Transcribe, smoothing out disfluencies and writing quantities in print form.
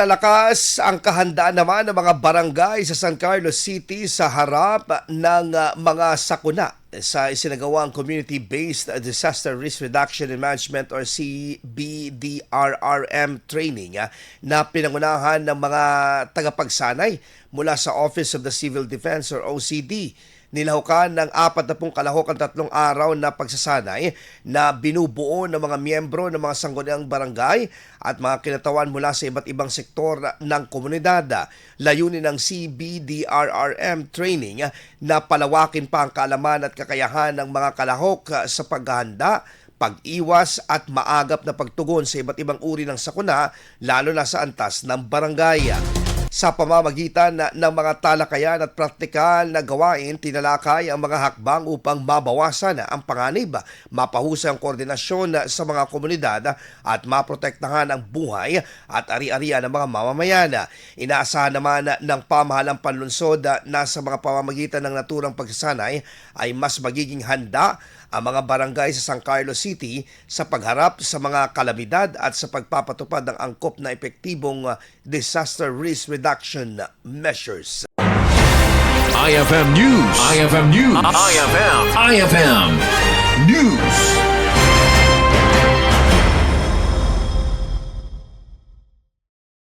Lakas ang kahandaan naman ng mga barangay sa San Carlos City sa harap ng mga sakuna sa isinagawang Community-Based Disaster Risk Reduction and Management or CBDRRM training na pinangunahan ng mga tagapagsanay mula sa Office of the Civil Defense or OCD. Nilahukan ng 40 kalahok ang 3 araw na pagsasanay na binubuo ng mga miyembro ng mga sangguniang barangay at mga kinatawan mula sa iba't ibang sektor ng komunidad. Layunin ng CBDRRM training na palawakin pa ang kaalaman at kakayahan ng mga kalahok sa paghahanda, pag-iwas at maagap na pagtugon sa iba't ibang uri ng sakuna lalo na sa antas ng barangay. Sa pamamagitan ng mga talakayan at praktikal na gawain, tinalakay ang mga hakbang upang mabawasan ang panganib, mapahusay ang koordinasyon sa mga komunidad at maprotektahan ang buhay at ari-arian ng mga mamamayan. Inaasahan naman ng pamahalang panlunsod na sa mga pamamagitan ng naturang pagsasanay ay mas magiging handa ang mga barangay sa San Carlos City sa pagharap sa mga kalamidad at sa pagpapatupad ng angkop na epektibong disaster risk reduction measures. IFM News. IFM News. IFM News.